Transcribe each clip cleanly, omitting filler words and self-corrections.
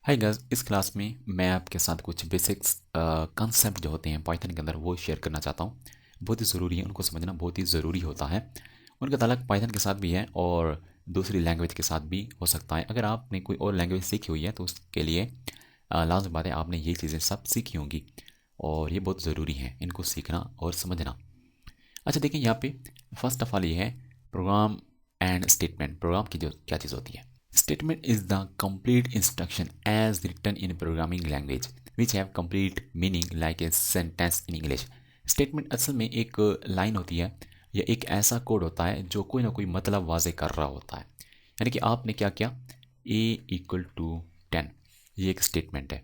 Hi guys, इस class में मैं आपके साथ कुछ बेसिक्स कंसेप्ट जो होते हैं पाइथन के अंदर वो शेयर करना चाहता हूँ। बहुत ही ज़रूरी है, उनको समझना बहुत ही ज़रूरी होता है। उनका ताल्लुक पाइथन के साथ भी है और दूसरी लैंग्वेज के साथ भी हो सकता है। अगर आपने कोई और लैंग्वेज सीखी हुई है तो उसके लिए लाजमी बात है आपने ये चीज़ें सब सीखी होंगी और ये बहुत ज़रूरी है इनको सीखना और समझना। अच्छा देखिए यहाँ पे फर्स्ट ऑफ ऑल ये है प्रोग्राम एंड स्टेटमेंट। प्रोग्राम की जो क्या चीज़ होती है, statement is the complete instruction as written in programming language which have complete meaning like a sentence in English। statement असल में एक लाइन होती है या एक ऐसा कोड होता है जो कोई ना कोई मतलब वाजे कर रहा होता है। यानी कि आपने क्या किया, a इक्वल टू 10, ये एक स्टेटमेंट है।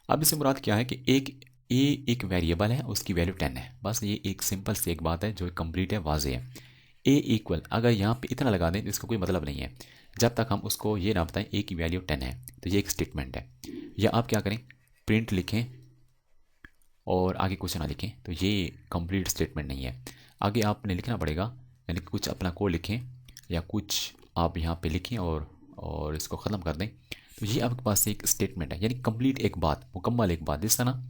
अब इससे मुराद क्या है कि a एक वेरिएबल है, उसकी वैल्यू 10 है। बस ये एक सिंपल सी एक बात है जो कंप्लीट है, वाजे है। ए इक्वल अगर यहाँ पे इतना लगा दें तो इसका कोई मतलब नहीं है जब तक हम उसको ये ना बताएं ए की वैल्यू 10 है। तो ये एक स्टेटमेंट है। या आप क्या करें, प्रिंट लिखें और आगे कुछ ना लिखें, तो ये कंप्लीट स्टेटमेंट नहीं है। आगे आपने लिखना पड़ेगा, यानी कि कुछ अपना कोड लिखें या कुछ आप यहाँ पे लिखें और इसको ख़त्म कर दें। तो ये आपके पास एक स्टेटमेंट है, यानी कंप्लीट एक बात, मुकम्मल एक बात। जिस तरह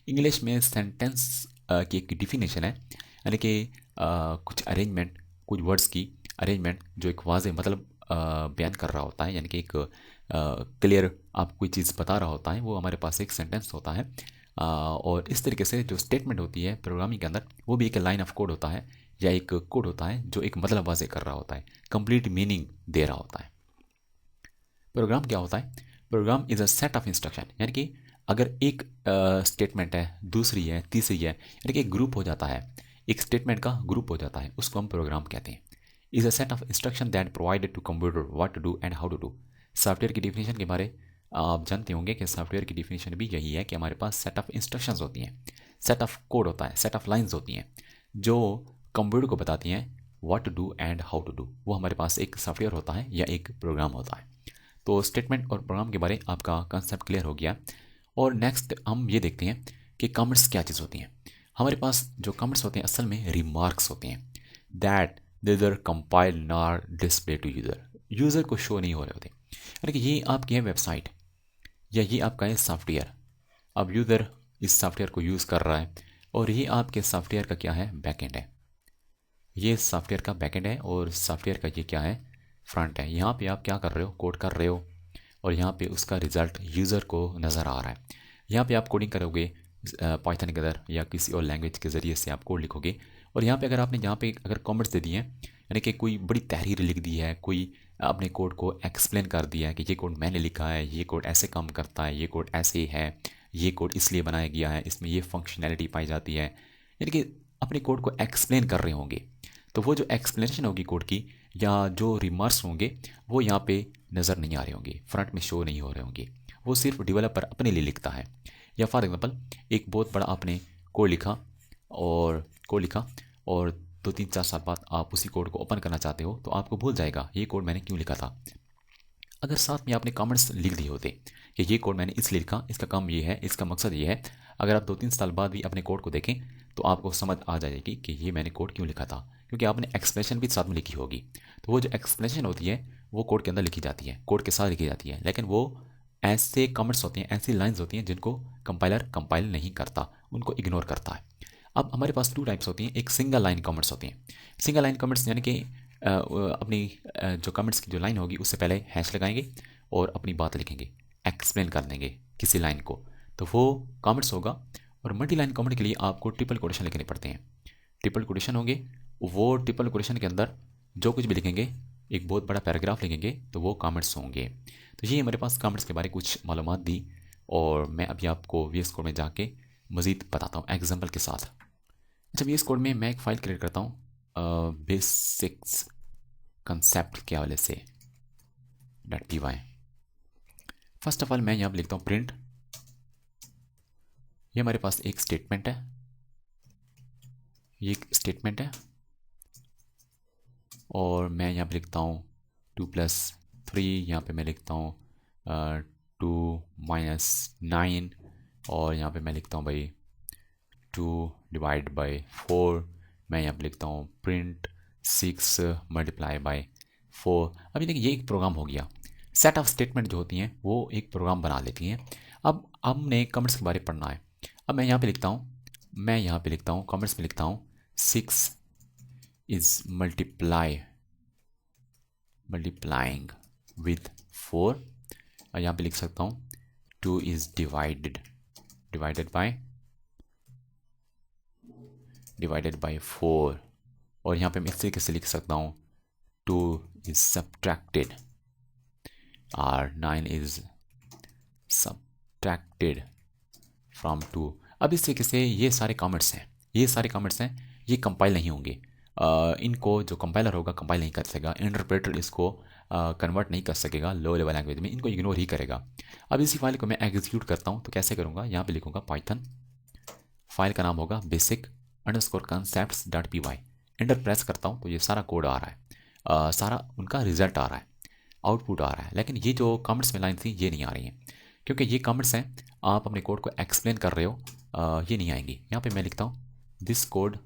इंग्लिश में सेंटेंस की एक डिफिनेशन है, यानी कि कुछ अरेंजमेंट, कुछ वर्ड्स की अरेंजमेंट जो एक वाज़े मतलब बयान कर रहा होता है, यानी कि एक क्लियर आप कोई चीज़ बता रहा होता है, वो हमारे पास एक सेंटेंस होता है। और इस तरीके से जो स्टेटमेंट होती है प्रोग्रामिंग के अंदर, वो भी एक लाइन ऑफ कोड होता है या एक कोड होता है जो एक मतलब वाजे कर रहा होता है, कंप्लीट मीनिंग दे रहा होता है। प्रोग्राम क्या होता है, program is a set of instruction. यानी कि अगर एक स्टेटमेंट है, दूसरी है, तीसरी है, यानी कि एक ग्रुप हो जाता है, एक स्टेटमेंट का ग्रुप हो जाता है, उसको हम प्रोग्राम कहते हैं। Is a set of instruction that provided to computer what to do and how to do. Software की डिफिनेशन के बारे आप जानते होंगे कि सॉफ्टवेयर की डिफिनेशन भी यही है कि हमारे पास सेट ऑफ इंस्ट्रक्शंस होती हैं, सेट ऑफ कोड होता है, सेट ऑफ लाइंस होती हैं जो कंप्यूटर को बताती हैं what to do and how to do. वो हमारे पास एक सॉफ्टवेयर होता है या एक प्रोग्राम होता है। तो स्टेटमेंट और प्रोग्राम के बारे आपका कंसेप्ट क्लियर हो गया। और नेक्स्ट हम ये देखते हैं कि कमेंट्स क्या चीज़ होती हैं। हमारे पास जो कमेंट्स होते हैं असल में रिमार्क्स होते हैं that neither compile nor display to user, user को शो नहीं हो रहे होते। यानी कि ये आपकी है वेबसाइट या ये आपका है सॉफ्टवेयर। अब यूज़र इस सॉफ्टवेयर को यूज़ कर रहा है और ये आपके सॉफ्टवेयर का क्या है, बैकएंड है। ये सॉफ्टवेयर का बैकएंड है और सॉफ्टवेयर का ये क्या है, फ्रंट है। यहाँ पे आप क्या कर रहे हो, कोड कर रहे हो और यहाँ पे उसका रिजल्ट यूज़र को नज़र आ रहा है। यहाँ पे आप कोडिंग करोगे पाइथन के अंदर या किसी और लैंग्वेज के ज़रिए से आप कोड लिखोगे। और यहाँ पे अगर आपने यहाँ पे अगर कमेंट्स दे दिए हैं, यानी कि कोई बड़ी तहरीर लिख दी है, कोई अपने कोड को एक्सप्लेन कर दिया है कि ये कोड मैंने लिखा है, ये कोड ऐसे काम करता है, ये कोड ऐसे है, ये कोड इसलिए बनाया गया है, इसमें ये फंक्शनैलिटी पाई जाती है, यानी कि अपने कोड को एक्सप्लेन कर रहे होंगे। तो वो जो एक्सप्लेनेशन होगी कोड की या जो रिमार्क्स होंगे वो यहाँ पे नज़र नहीं आ रहे होंगे, फ्रंट में शो नहीं हो रहे होंगे। वो सिर्फ डेवलपर अपने लिए लिखता है। या फॉर एग्जांपल एक बहुत बड़ा आपने कोड लिखा और 2 3 4 साल बाद आप उसी कोड को ओपन करना चाहते हो तो आपको भूल जाएगा ये कोड मैंने क्यों लिखा था। अगर साथ में आपने कमेंट्स लिख दिए होते कि ये कोड मैंने इसलिए लिखा, इसका काम ये है, इसका मकसद ये है, अगर आप 2 3 साल बाद भी अपने कोड को देखें तो आपको समझ आ जाएगी कि ये मैंने कोड क्यों लिखा था, क्योंकि आपने एक्सप्लेनेशन भी साथ में लिखी होगी। तो वो जो एक्सप्लेनेशन होती है वो कोड के अंदर लिखी जाती है, कोड के साथ लिखी जाती है, लेकिन वो ऐसे कमेंट्स होते हैं, ऐसी लाइन्स होती हैं जिनको कंपाइलर कंपाइल नहीं करता, उनको इग्नोर करता है। अब हमारे पास 2 टाइप्स होती हैं, एक सिंगल लाइन कमेंट्स होती हैं। सिंगल लाइन कमेंट्स यानी कि अपनी जो कमेंट्स की जो लाइन होगी उससे पहले हैश लगाएंगे और अपनी बात लिखेंगे, एक्सप्लेन कर देंगे किसी लाइन को, तो वो कमेंट्स होगा। और मल्टी लाइन कमेंट के लिए आपको ट्रिपल कोटेशन लिखने पड़ते हैं। ट्रिपल कोटेशन होंगे, वो ट्रिपल कोटेशन के अंदर जो कुछ भी लिखेंगे, एक बहुत बड़ा पैराग्राफ लिखेंगे तो वो कमेंट्स होंगे। तो ये हमारे पास कमेंट्स के बारे कुछ मालूमात दी और मैं अभी आपको VS कोड में जाके मज़ीद बताता हूँ एग्जाम्पल के साथ। अच्छा, VS कोड में मैं एक फ़ाइल क्रिएट करता हूँ बेसिक्स कंसेप्ट के हवाले से .py। फर्स्ट ऑफ ऑल मैं यहाँ पर लिखता हूँ प्रिंट। ये हमारे पास एक स्टेटमेंट है, ये एक स्टेटमेंट है और मैं यहाँ पे लिखता हूँ 2+3, यहाँ पे मैं लिखता हूँ 2 - 9 और यहाँ पे मैं लिखता हूँ भाई 2/4। मैं यहाँ पे लिखता हूँ प्रिंट 6 × 4। अभी देखिए ये एक प्रोग्राम हो गया। सेट ऑफ स्टेटमेंट जो होती हैं वो एक प्रोग्राम बना लेती हैं। अब हमने कमेंट्स के बारे में पढ़ना है। अब मैं यहाँ पे लिखता हूँ कमेंट्स में लिखता हूँ 6 इज मल्टीप्लाइंग विथ 4, और यहाँ पे लिख सकता हूँ 2 इज डिवाइडेड बाय 4, और यहाँ पे मैं इस तरीके से लिख सकता हूँ 2 इज सब्ट्रैक्टेड और 9 इज सब्ट्रैक्टेड फ्रॉम 2। अब इस तरीके से ये सारे कमेंट्स हैं, ये कंपाइल नहीं होंगे। इनको जो कंपाइलर होगा कंपाइल नहीं कर सकेगा, इंटरप्रेटर इसको कन्वर्ट नहीं कर सकेगा लो लेवल लैंग्वेज में, इनको इग्नोर ही करेगा। अब इसी फाइल को मैं एग्जीक्यूट करता हूँ तो कैसे करूँगा, यहाँ पे लिखूँगा पाइथन, फाइल का नाम होगा basic_concepts.py, एंटर प्रेस करता हूँ तो ये सारा कोड आ रहा है, सारा उनका रिजल्ट आ रहा है, आउटपुट आ रहा है। लेकिन ये जो कमेंट्स में लाइन थी ये नहीं आ रही हैं, क्योंकि ये कमेंट्स हैं, आप अपने कोड को एक्सप्लेन कर रहे हो, ये नहीं आएंगी। यहाँ पे मैं लिखता हूँ this code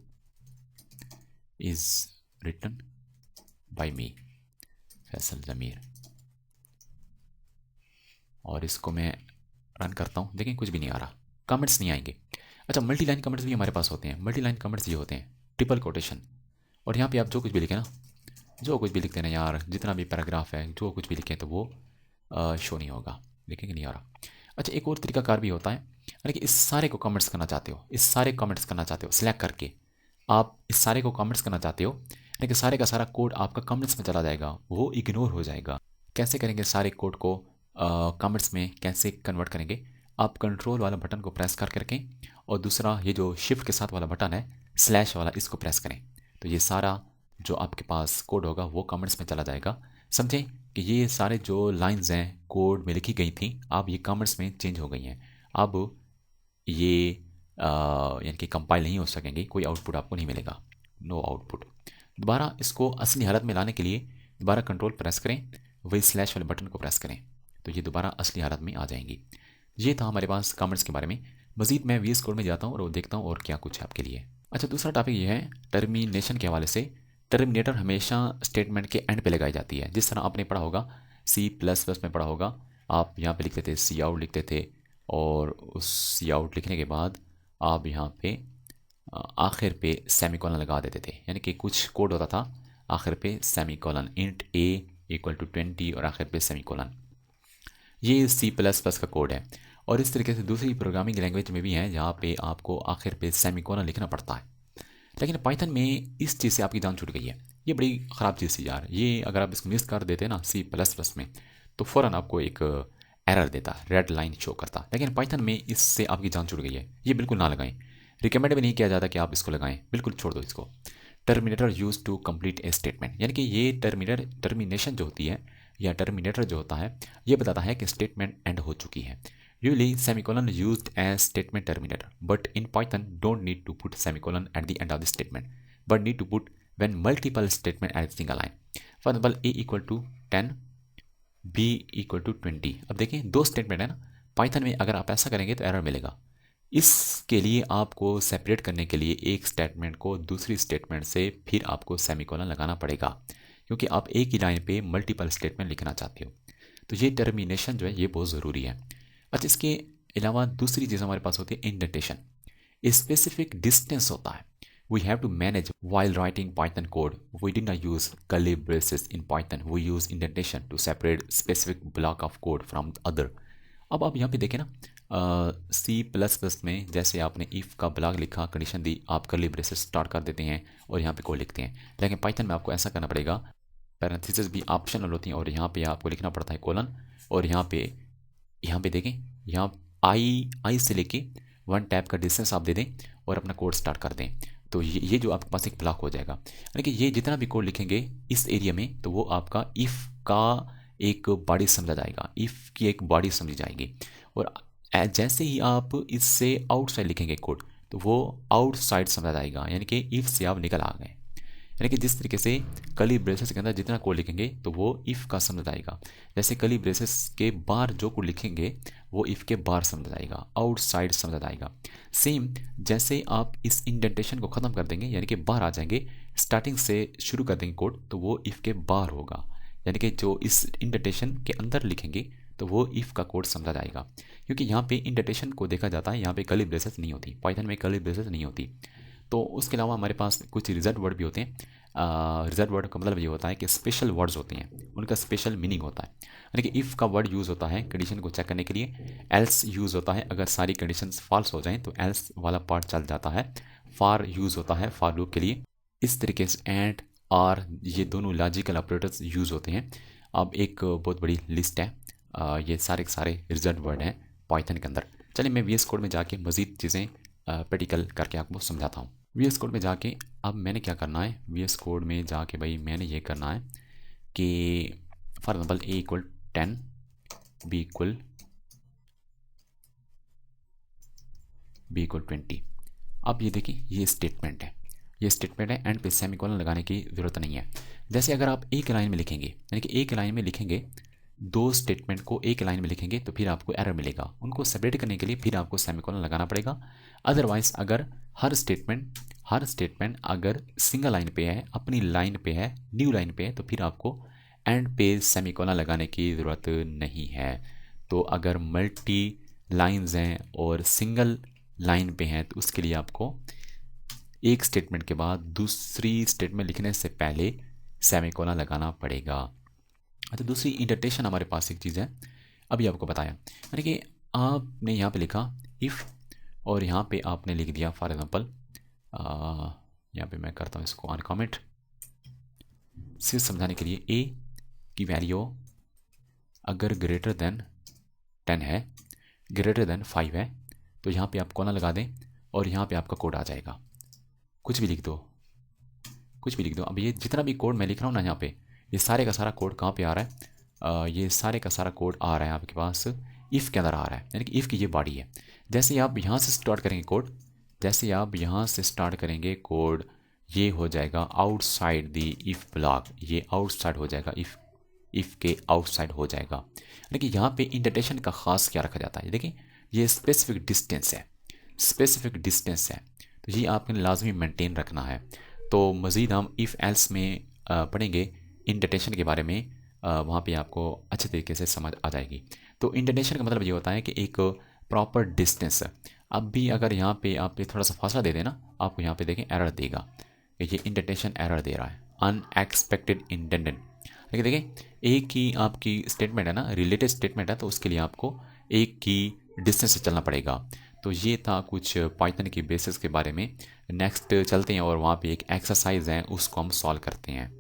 is written by me Faisal Zameer, और इसको मैं रन करता हूँ, देखें कुछ भी नहीं आ रहा, कमेंट्स नहीं आएंगे। अच्छा, मल्टी लाइन कमेंट्स भी हमारे पास होते हैं। मल्टी लाइन कमेंट्स ये होते हैं ट्रिपल कोटेशन, और यहाँ पे आप जो कुछ भी लिखें ना, जो कुछ भी लिखते हैं ना यार, जितना भी पैराग्राफ है जो कुछ भी लिखें तो वो शो नहीं होगा, देखेंगे नहीं आ रहा। अच्छा, एक और तरीकाकार भी होता है, यानी कि इस सारे को कमेंट्स करना चाहते हो, सिलेक्ट करके आप इस सारे को कमेंट्स करना चाहते हो, यानी कि सारे का सारा कोड आपका कमेंट्स में चला जाएगा, वो इग्नोर हो जाएगा। कैसे करेंगे सारे कोड को कमेंट्स में कैसे कन्वर्ट करेंगे, आप कंट्रोल वाला बटन को प्रेस कर करके, और दूसरा ये जो शिफ्ट के साथ वाला बटन है स्लैश वाला, इसको प्रेस करें तो ये सारा जो आपके पास कोड होगा वो कमेंट्स में चला जाएगा। समझें कि ये सारे जो लाइंस हैं कोड में लिखी गई थी, अब ये कमेंट्स में चेंज हो गई हैं। अब ये यानी कि कंपाइल नहीं हो सकेंगे, कोई आउटपुट आपको नहीं मिलेगा, नो आउटपुट। दोबारा इसको असली हालत में लाने के लिए दोबारा कंट्रोल प्रेस करें, वही स्लैश वाले बटन को प्रेस करें तो ये दोबारा असली हालत में आ जाएंगी। ये था हमारे पास कमेंट्स के बारे में। मजीद मैं VS कोड में जाता हूँ और वो देखता हूँ और क्या कुछ है आपके लिए। अच्छा, दूसरा टॉपिक ये है टर्मिनेशन के हवाले से। टर्मिनेटर हमेशा स्टेटमेंट के एंड पे लगाई जाती है, जिस तरह आपने पढ़ा होगा C++ में पढ़ा होगा, आप यहाँ पे लिखते थे सी आउट लिखते थे, और उस सी आउट लिखने के बाद आप यहाँ पे आखिर पे सेमीकोलन लगा देते थे, यानी कि कुछ कोड होता था आखिर पे सेमीकोलन, int a = 20 और आखिर पे सेमीकोलन। ये C++ का कोड है, और इस तरीके से दूसरी प्रोग्रामिंग लैंग्वेज में भी हैं जहाँ पे आपको आखिर पे सेमीकोलन लिखना पड़ता है। लेकिन पाइथन में इस चीज़ से आपकी जान छूट गई है, ये बड़ी ख़राब चीज़ थी यार। ये अगर आप इसको मिस कर देते ना C++ में तो फ़ौरन आपको एक एरर देता, रेड लाइन शो करता। लेकिन पाइथन में इससे आपकी जान छूट गई है, ये बिल्कुल ना लगाएं, रिकमेंड भी नहीं किया जाता कि आप इसको लगाएं, बिल्कुल छोड़ दो इसको। Terminator use to complete a statement, यानी कि ये टर्मिनेशन जो होती है या टर्मिनेटर जो होता है ये बताता है कि स्टेटमेंट एंड हो चुकी है। Usually semicolon used as statement terminator, but in Python don't need to put semicolon at the end of the statement, but need to put when multiple statement at a single line. For example, a = 10, b = 20। अब देखें दो statement है ना, Python में अगर आप ऐसा करेंगे तो एरर मिलेगा। इसके लिए आपको सेपरेट करने के लिए एक स्टेटमेंट को दूसरी स्टेटमेंट से फिर आपको सेमीकोलन लगाना पड़ेगा, क्योंकि आप एक ही लाइन पे मल्टीपल स्टेटमेंट लिखना चाहते हो। तो ये टर्मिनेशन जो है ये बहुत ज़रूरी है। अच्छा, इसके अलावा दूसरी चीज़ हमारे पास होती है इंडेंटेशन। स्पेसिफिक डिस्टेंस होता है, we have to manage while writing Python code. We did not use curly braces in Python, we use indentation to separate specific block of code from other. अब आप यहाँ पे देखें ना, C++ में जैसे आपने इफ़ का ब्लॉक लिखा, कंडीशन दी, आप कर्ली ब्रेसेस स्टार्ट कर देते हैं और यहाँ पे कोड लिखते हैं। लेकिन पाइथन में आपको ऐसा करना पड़ेगा, पैरेंथेसिस भी ऑप्शनल होती हैं और यहाँ पे आपको लिखना पड़ता है कोलन, और यहाँ पे देखें, यहाँ आई से लेके 1 टैब का डिस्टेंस आप दे दें और अपना कोड स्टार्ट कर दें, तो ये जो आपके पास एक ब्लॉक हो जाएगा। यानी कि ये जितना भी कोड लिखेंगे इस एरिया में तो वो आपका इफ़ का एक बॉडी समझा जाएगा, इफ़ की एक बॉडी समझी जाएगी। और जैसे ही आप इससे आउटसाइड लिखेंगे कोड तो वो आउटसाइड समझा जाएगा, यानी कि इफ़ से आप निकल आ गए। यानी कि जिस तरीके से कर्ली ब्रेसेस के अंदर जितना कोड लिखेंगे तो वो इफ़ का समझ आएगा, जैसे कर्ली ब्रेसेस के बाहर जो कोड लिखेंगे वो इफ़ के बाहर समझ आएगा, आउटसाइड समझ आएगा। सेम जैसे आप इस इंडेंटेशन को ख़त्म कर देंगे, यानी कि बाहर आ जाएंगे, स्टार्टिंग से शुरू कर देंगे कोड तो वो इफ़ के बाहर होगा। यानी कि जो इस इंडेंटेशन के अंदर लिखेंगे तो वो इफ़ का कोड समझा जाएगा, क्योंकि यहाँ पे इंडेंटेशन को देखा जाता है, यहाँ पे कर्ली ब्रेसेस नहीं होती, पाइथन में कर्ली ब्रेसेस नहीं होती। तो उसके अलावा हमारे पास कुछ रिजर्व वर्ड भी होते हैं। रिजर्व वर्ड का मतलब ये होता है कि स्पेशल वर्ड्स होते हैं, उनका स्पेशल मीनिंग होता है। यानी कि इफ़ का वर्ड यूज़ होता है कंडीशन को चेक करने के लिए, एल्स यूज़ होता है अगर सारी कंडीशंस फॉल्स हो जाएं तो एल्स वाला पार्ट चल जाता है, फॉर यूज़ होता है फॉर लूप के लिए। इस तरीके से एंड और ये दोनों लॉजिकल ऑपरेटर्स यूज़ होते हैं। अब एक बहुत बड़ी लिस्ट है, ये सारे के सारे रिजर्व वर्ड हैं पाइथन के अंदर। चलिए मैं वी एस कोड में जाके मज़ीद चीज़ें प्रैक्टिकल करके आपको समझाता हूँ। वी एस कोड में जाके अब मैंने क्या करना है, वी एस कोड में जाके भाई मैंने ये करना है कि for example A equal 10, B equal 20। अब ये देखिए ये स्टेटमेंट है, ये स्टेटमेंट है, एंड पे सेमीकोलन लगाने की ज़रूरत नहीं है। जैसे अगर आप एक लाइन में लिखेंगे, यानी कि एक लाइन में लिखेंगे, दो स्टेटमेंट को एक लाइन में लिखेंगे तो फिर आपको एरर मिलेगा, उनको सेपरेट करने के लिए फिर आपको सेमीकोलन लगाना पड़ेगा। अदरवाइज अगर हर स्टेटमेंट अगर सिंगल लाइन पे है, अपनी लाइन पे है, न्यू लाइन पे है, तो फिर आपको एंड पे सेमीकोलन लगाने की ज़रूरत नहीं है। तो अगर मल्टी लाइंस हैं और सिंगल लाइन पे हैं तो उसके लिए आपको एक स्टेटमेंट के बाद दूसरी स्टेटमेंट लिखने से पहले सेमीकोलन लगाना पड़ेगा। अच्छा, दूसरी इंडेंटेशन हमारे पास एक चीज़ है, अभी आपको बताया, यानी कि आपने यहाँ पे लिखा इफ़ और यहाँ पे आपने लिख दिया फॉर एग्जांपल, यहाँ पे मैं करता हूँ इसको अनकमेंट सिर्फ समझाने के लिए, ए की वैल्यू अगर ग्रेटर देन 10 है, ग्रेटर देन 5 है, तो यहाँ पे आप कोना लगा दें और यहाँ पे आपका कोड आ जाएगा। कुछ भी लिख दो, कुछ भी लिख दो। अब ये जितना भी कोड मैं लिख रहा हूँ ना यहाँ पे, ये सारे का सारा कोड कहाँ पे आ रहा है, ये सारे का सारा कोड आ रहा है आपके पास इफ़ के अंदर आ रहा है, यानी कि इफ़ की ये बॉडी है। जैसे आप यहाँ से स्टार्ट करेंगे कोड, जैसे आप यहाँ से स्टार्ट करेंगे कोड, ये हो जाएगा आउटसाइड द इफ़ ब्लॉक, ये आउटसाइड हो जाएगा, इफ़ के आउटसाइड हो जाएगा। यानी कि यहाँ पे इंडेंटेशन का ख़ास क्या रखा जाता है, देखिए ये स्पेसिफिक डिस्टेंस है, स्पेसिफिक डिस्टेंस है, तो ये आपने लाजमी मेंटेन रखना है। तो मज़ीद हम इफ़ एल्स में पढ़ेंगे इंडेंटेशन के बारे में, वहाँ पे आपको अच्छे तरीके से समझ आ जाएगी। तो इंडेंटेशन का मतलब ये होता है कि एक प्रॉपर डिस्टेंस। अब भी अगर यहाँ पे आप थोड़ा सा फासला दे देना, आपको यहाँ पे देखें एरर देगा कि ये इंडेंटेशन एरर दे रहा है, अनएक्सपेक्टेड इंडेंटेड। लेकिन देखें एक ही आपकी स्टेटमेंट है ना, रिलेटेड स्टेटमेंट है, तो उसके लिए आपको एक की डिस्टेंस से चलना पड़ेगा। तो ये था कुछ पाइथन की बेसिक्स के बारे में। नेक्स्ट चलते हैं और वहाँ पे एक एक्सरसाइज है, उसको हम सॉल्व करते हैं।